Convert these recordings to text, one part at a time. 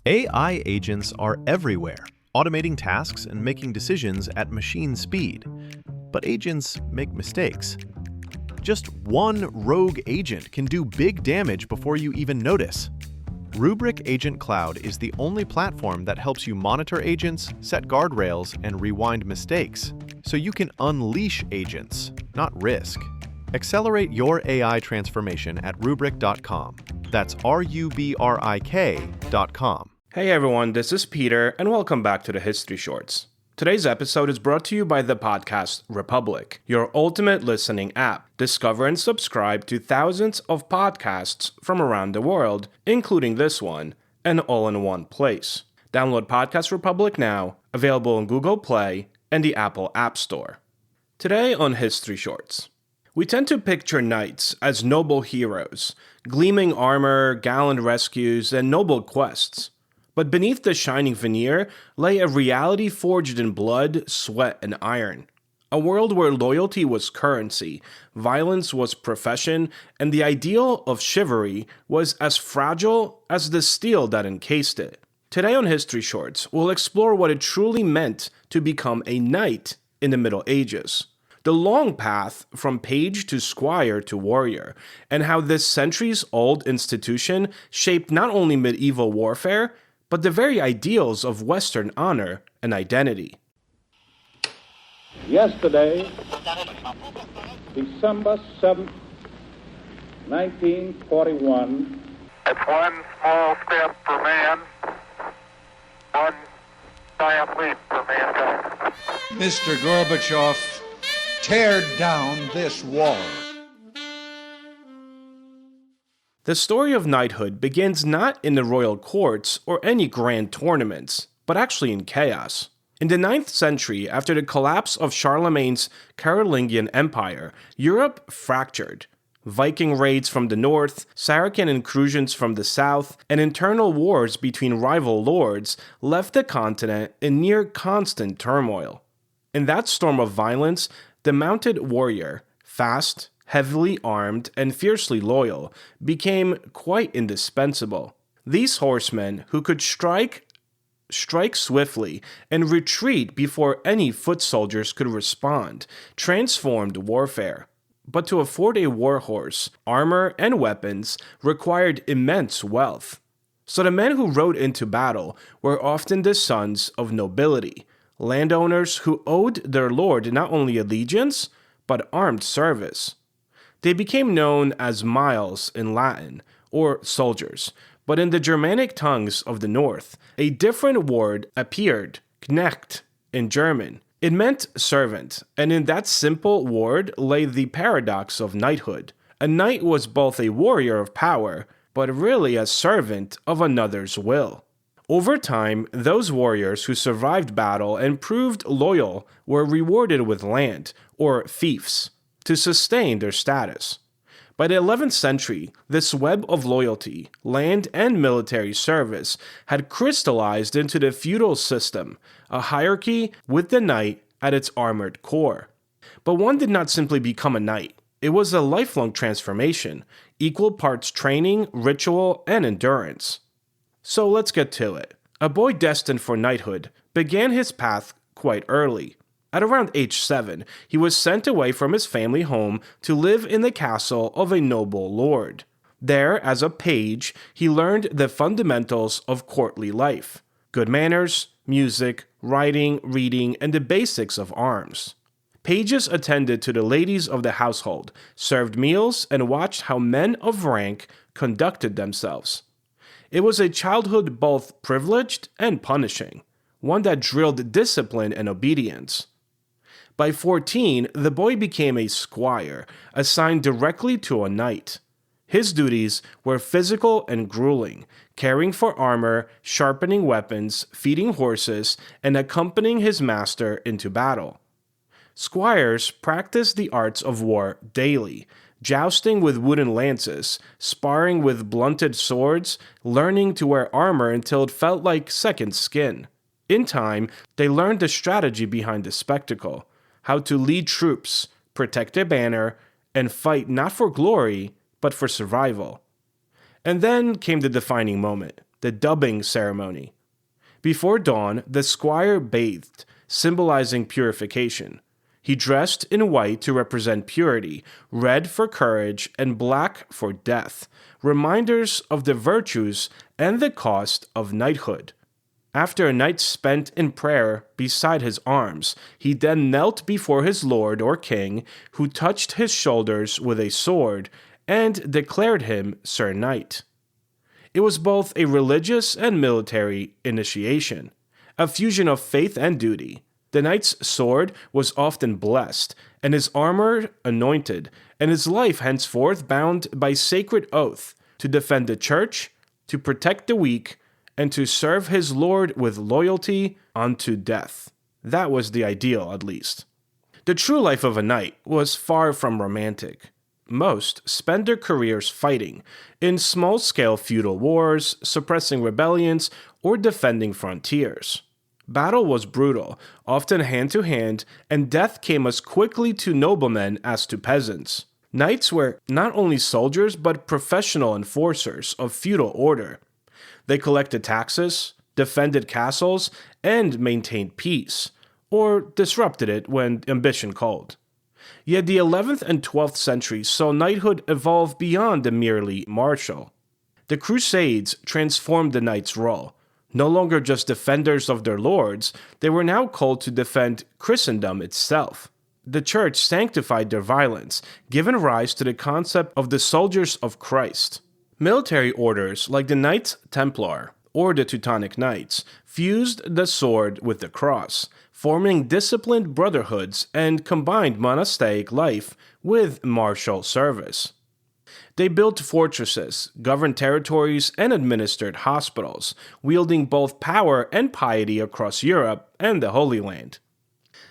AI agents are everywhere, automating tasks and making decisions at machine speed. But agents make mistakes. Just one rogue agent can do big damage before you even notice. Rubrik Agent Cloud is the only platform that helps you monitor agents, set guardrails, and rewind mistakes, so you can unleash agents, not risk. Accelerate your AI transformation at Rubrik.com. That's RUBRIK.com. Hey everyone, this is Peter, and welcome back to the History Shorts. Today's episode is brought to you by the podcast Republic, your ultimate listening app. Discover and subscribe to thousands of podcasts from around the world, including this one, and all in one place. Download Podcast Republic now, available on Google Play and the Apple App Store. Today on History Shorts, we tend to picture knights as noble heroes, gleaming armor, gallant rescues, and noble quests. But beneath the shining veneer lay a reality forged in blood, sweat, and iron. A world where loyalty was currency, violence was profession, and the ideal of chivalry was as fragile as the steel that encased it. Today on History Shorts, we'll explore what it truly meant to become a knight in the Middle Ages, the long path from page to squire to warrior, and how this centuries-old institution shaped not only medieval warfare, but the very ideals of Western honor and identity. Yesterday, December 7th, 1941. It's one small step for man, one giant leap for mankind. Mr. Gorbachev, tear down this wall. The story of knighthood begins not in the royal courts or any grand tournaments, but actually in chaos. In the 9th century, after the collapse of Charlemagne's Carolingian Empire, Europe fractured. Viking raids from the north, Saracen incursions from the south, and internal wars between rival lords left the continent in near constant turmoil. In that storm of violence, the mounted warrior, fast, heavily armed, and fiercely loyal, became quite indispensable. These horsemen, who could strike swiftly and retreat before any foot soldiers could respond, transformed warfare. But to afford a war horse, armor and weapons required immense wealth. So the men who rode into battle were often the sons of nobility, landowners who owed their lord not only allegiance, but armed service. They became known as miles in Latin, or soldiers, but in the Germanic tongues of the north, a different word appeared, knecht, in German. It meant servant, and in that simple word lay the paradox of knighthood. A knight was both a warrior of power, but really a servant of another's will. Over time, those warriors who survived battle and proved loyal were rewarded with land, or fiefs, to sustain their status. By the 11th century, this web of loyalty, land, and military service had crystallized into the feudal system, a hierarchy with the knight at its armored core. But one did not simply become a knight. It was a lifelong transformation, equal parts training, ritual, and endurance. So let's get to it. A boy destined for knighthood began his path quite early. At around age 7, he was sent away from his family home to live in the castle of a noble lord. There, as a page, he learned the fundamentals of courtly life: good manners, music, writing, reading, and the basics of arms. Pages attended to the ladies of the household, served meals, and watched how men of rank conducted themselves. It was a childhood both privileged and punishing, one that drilled discipline and obedience. By 14, the boy became a squire, assigned directly to a knight. His duties were physical and grueling, caring for armor, sharpening weapons, feeding horses, and accompanying his master into battle. Squires practiced the arts of war daily, jousting with wooden lances, sparring with blunted swords, learning to wear armor until it felt like second skin. In time, they learned the strategy behind the spectacle, how to lead troops, protect a banner, and fight not for glory, but for survival. And then came the defining moment. the dubbing ceremony. Before dawn, the squire bathed, symbolizing purification. He dressed in white to represent purity, red for courage, and black for death, reminders of the virtues and the cost of knighthood. After a night spent in prayer beside his arms, he then knelt before his lord or king, who touched his shoulders with a sword and declared him Sir Knight. It was both a religious and military initiation, a fusion of faith and duty. The knight's sword was often blessed, and his armor anointed, and his life henceforth bound by sacred oath to defend the church, to protect the weak, and to serve his lord with loyalty unto death. That was the ideal, at least. The true life of a knight was far from romantic. Most spend their careers fighting in small-scale feudal wars, suppressing rebellions, or defending frontiers. Battle was brutal, often hand-to-hand, and death came as quickly to noblemen as to peasants. Knights were not only soldiers but professional enforcers of feudal order. They collected taxes, defended castles, and maintained peace, or disrupted it when ambition called. Yet the 11th and 12th centuries saw knighthood evolve beyond the merely martial. The Crusades transformed the knight's role. No longer just defenders of their lords, they were now called to defend Christendom itself. The Church sanctified their violence, giving rise to the concept of the soldiers of Christ. Military orders like the Knights Templar or the Teutonic Knights fused the sword with the cross, forming disciplined brotherhoods and combined monastic life with martial service. They built fortresses, governed territories, and administered hospitals, wielding both power and piety across Europe and the Holy Land.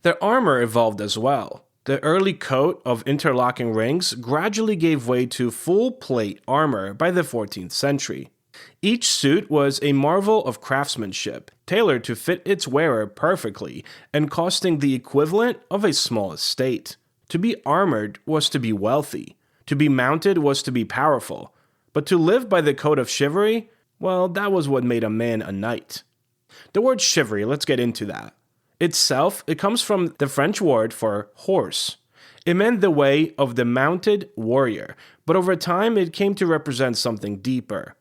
Their armor evolved as well. The early coat of interlocking rings gradually gave way to full-plate armor by the 14th century. Each suit was a marvel of craftsmanship, tailored to fit its wearer perfectly and costing the equivalent of a small estate. To be armored was to be wealthy. To be mounted was to be powerful. But to live by the code of chivalry, well, that was what made a man a knight. The word chivalry, let's get into that. Itself, it comes from the French word for horse. It meant the way of the mounted warrior, but over time it came to represent something deeper.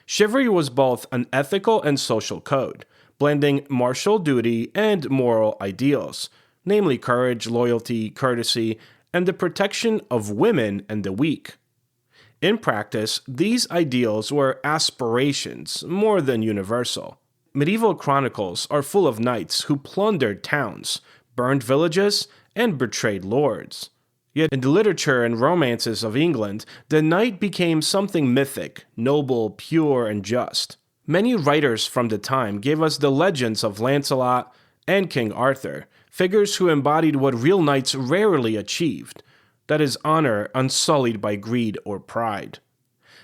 Chivalry was both an ethical and social code, blending martial duty and moral ideals, namely courage, loyalty, courtesy, and the protection of women and the weak. In practice, these ideals were aspirations more than universal. Medieval chronicles are full of knights who plundered towns, burned villages, and betrayed lords. Yet in the literature and romances of England, the knight became something mythic, noble, pure, and just. Many writers from the time gave us the legends of Lancelot and King Arthur, figures who embodied what real knights rarely achieved, that is, honor unsullied by greed or pride.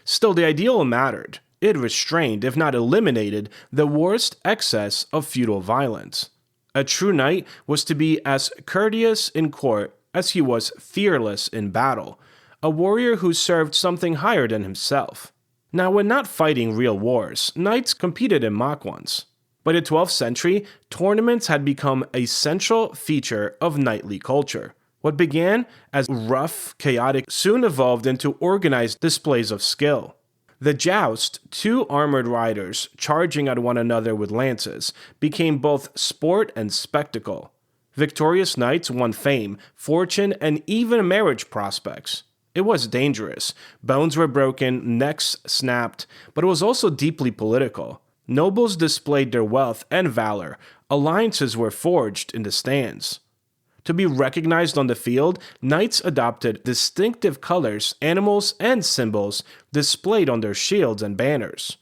Still, the ideal mattered. It restrained, if not eliminated, the worst excess of feudal violence. A true knight was to be as courteous in court as he was fearless in battle, a warrior who served something higher than himself. Now, when not fighting real wars, knights competed in mock ones. By the 12th century, tournaments had become a central feature of knightly culture. What began as rough, chaotic, soon evolved into organized displays of skill. The joust, two armored riders charging at one another with lances, became both sport and spectacle. Victorious knights won fame, fortune, and even marriage prospects. It was dangerous. Bones were broken, necks snapped, but it was also deeply political. Nobles displayed their wealth and valor. Alliances were forged in the stands. To be recognized on the field, knights adopted distinctive colors, animals, and symbols displayed on their shields and banners.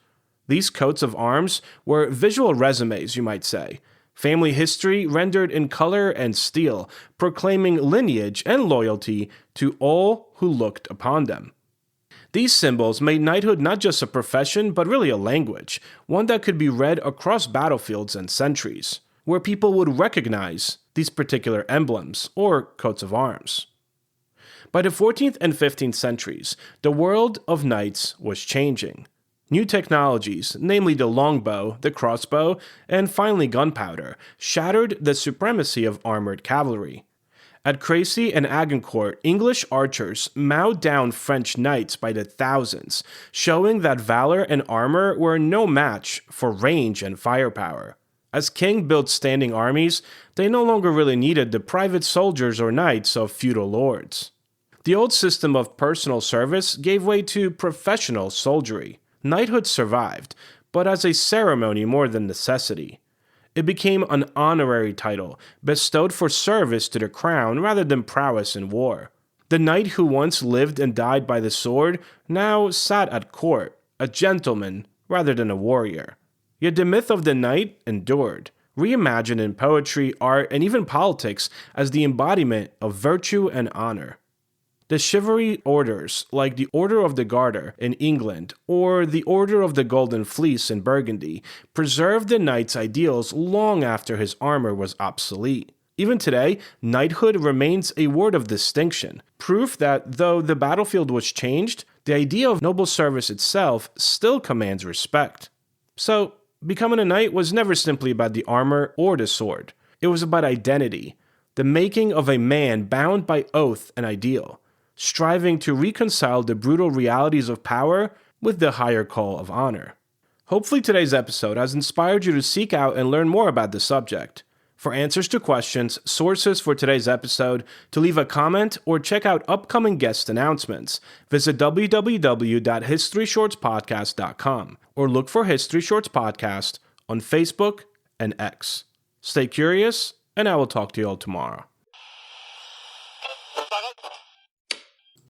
These coats of arms were visual resumes, you might say. Family history rendered in color and steel, proclaiming lineage and loyalty to all who looked upon them. These symbols made knighthood not just a profession, but really a language, one that could be read across battlefields and centuries, where people would recognize these particular emblems or coats of arms. By the 14th and 15th centuries, the world of knights was changing. New technologies, namely the longbow, the crossbow, and finally gunpowder, shattered the supremacy of armored cavalry. At Crécy and Agincourt, English archers mowed down French knights by the thousands, showing that valor and armor were no match for range and firepower. As King built standing armies, they no longer really needed the private soldiers or knights of feudal lords. The old system of personal service gave way to professional soldiery. Knighthood survived, but as a ceremony more than necessity. It became an honorary title, bestowed for service to the crown rather than prowess in war. The knight who once lived and died by the sword now sat at court, a gentleman rather than a warrior. Yet the myth of the knight endured, reimagined in poetry, art, and even politics as the embodiment of virtue and honor. The chivalry orders, like the Order of the Garter in England or the Order of the Golden Fleece in Burgundy, preserved the knight's ideals long after his armor was obsolete. Even today, knighthood remains a word of distinction, proof that though the battlefield was changed, the idea of noble service itself still commands respect. So, becoming a knight was never simply about the armor or the sword. It was about identity, the making of a man bound by oath and ideal, striving to reconcile the brutal realities of power with the higher call of honor. Hopefully today's episode has inspired you to seek out and learn more about the subject. For answers to questions, sources for today's episode, to leave a comment, or check out upcoming guest announcements, visit www.historyshortspodcast.com or look for History Shorts Podcast on Facebook and X. Stay curious, and I will talk to you all tomorrow.